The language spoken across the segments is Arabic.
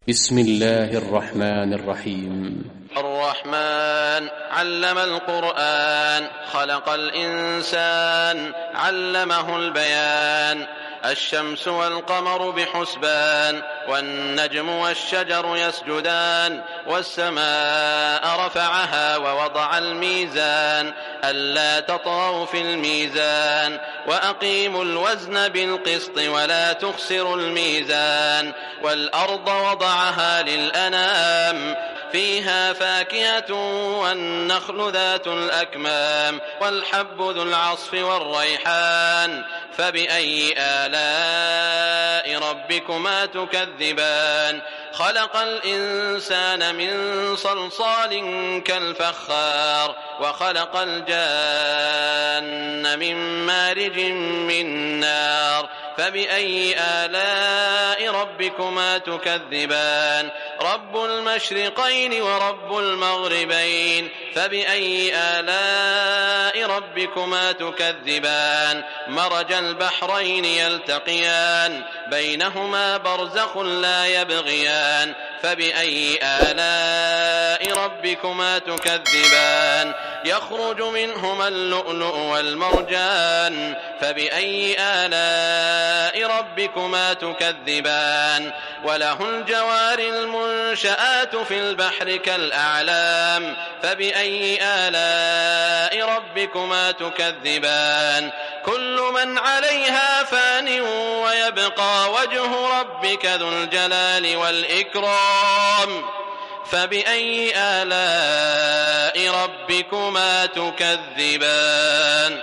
بسم الله الرحمن الرحيم. الرحمن علم القرآن، خلق الإنسان، علمه البيان. الشمس والقمر بحسبان، والنجم والشجر يسجدان. والسماء رفعها ووضع الميزان، ألا تطغوا في الميزان. وأقيموا الوزن بالقسط ولا تخسروا الميزان. والأرض وضعها للأنام، فيها فاكهة والنخل ذات الأكمام، والحب ذو العصف والريحان. فبأي آلاء ربكما تكذبان؟ خلق الإنسان من صلصال كالفخار، وخلق الجان من مارج من نار. فبأي آلاء ربكما تكذبان؟ رب المشرقين ورب المغربين. فبأي آلاء ربكما تكذبان؟ مرج البحرين يلتقيان، بينهما برزخ لا يبغيان. فبأي آلاء ربكما تكذبان؟ يخرج منهما اللؤلؤ والمرجان. فبأي آلاء ربكما تكذبان؟ وله الجوار المنشآت في البحر كالأعلام. فبأي آلاء ربكما تكذبان؟ كل من عليها فان، ويبقى وجه ربك ذو الجلال والإكرام. فبأي آلاء ربكما تكذبان؟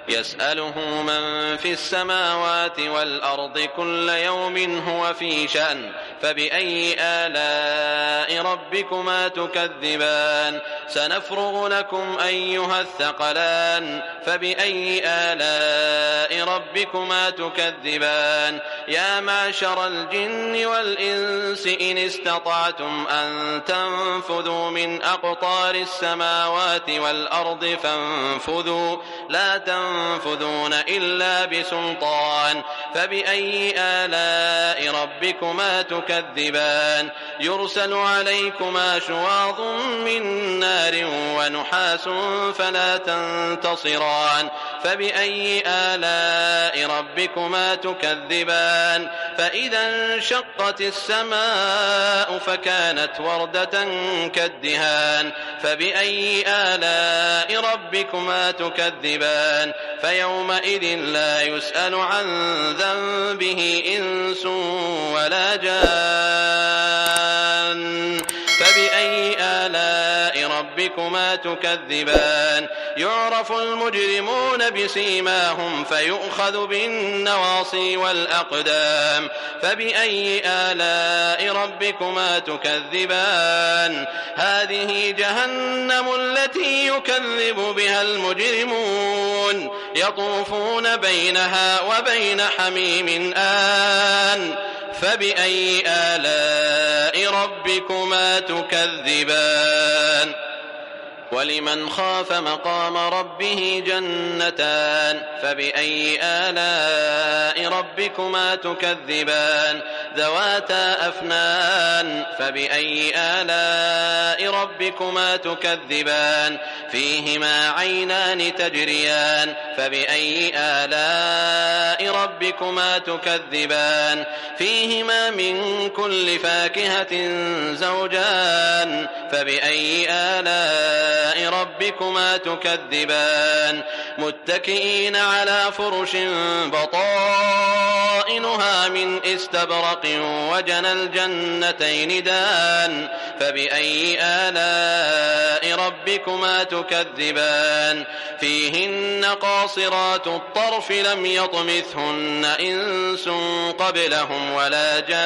يسأله من في السماوات والأرض كل يوم هو في شأن. فبأي آلاء ربكما تكذبان؟ سنفرغ لكم أيها الثقلان. فبأي آلاء ربكما تكذبان؟ يا معشر الجن والإنس إن استطعتم أن تنفذوا من أقطار السماوات والأرض فانفذوا، لا تنفذون إلا بسلطان. فبأي آلاء ربكما تكذبان؟ يرسل عليكما شواظ من نار ونحاس فلا تنتصران. فبأي آلاء ربكما تكذبان؟ فإذا انشقت السماء فكانت وردة كالدهان. فبأي آلاء ربكما تكذبان؟ فيومئذ لا يسأل عن ذنبه إنس ولا جان. فبأي آلاء ربكما تكذبان؟ يعرف المجرمون بسيماهم فيؤخذ بالنواصي والأقدام. فبأي آلاء ربكما تكذبان؟ هذه جهنم التي يكذب بها المجرمون، يطوفون بينها وبين حميم آن. فبأي آلاء ربكما تكذبان؟ ولمن خاف مقام ربه جنتان. فبأي آلاء ربكما تكذبان؟ ذواتا أفنان. فبأي آلاء ربكما تكذبان؟ فيهما عينان تجريان. فبأي آلاء ربكما تكذبان؟ فيهما من كل فاكهة زوجان. فبأي آلاء ربكما تكذبان؟ متكئين على فرش بطائنها من استبرق وجنى الجنتين دان. فبأي آلاء ربكما تكذبان؟ فيهن قاصرات الطرف لم يطمثهن إنس قبلهم ولا جان.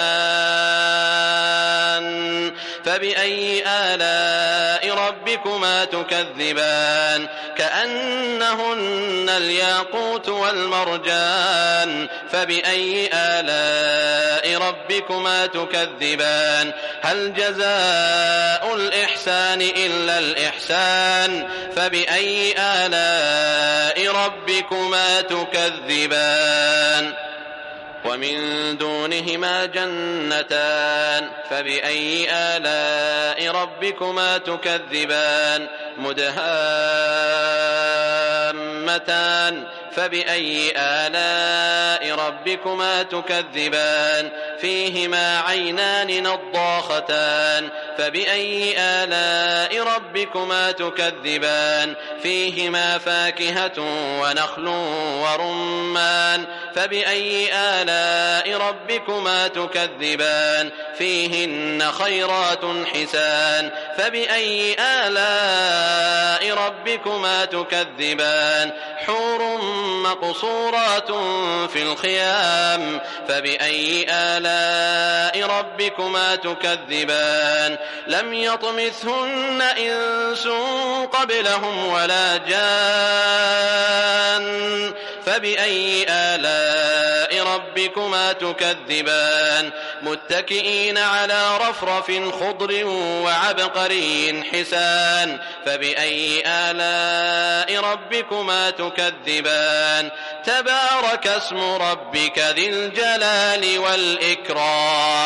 فبأي آلاء ربكما تكذبان؟ كأنهن الياقوت والمرجان. فبأي آلاء ربكما تكذبان؟ هل جزاء الإحسان إلا الإحسان؟ فبأي آلاء ربكما تكذبان؟ ومن دونهما جنتان فبأي آلاء ربكما تكذبان مدهامتان فبأي آلاء ربكما تكذبان فيهما عينان نضاختان فبأي آلاء ربكما تكذبان فيهما فاكهة ونخل ورمان فبأي آلاء ربكما تكذبان فيهن خيرات حسان فبأي آلاء ربكما تكذبان حور مقصورات في الخيام فبأي آلاء ربكما تكذبان لم يطمثهن إنس قبلهم ولا جان فبأي آلاء ربكما تكذبان متكئين على رفرف خضر وعبقري حسان فبأي آلاء ربكما تكذبان تبارك اسم ربك ذي الجلال والإكرام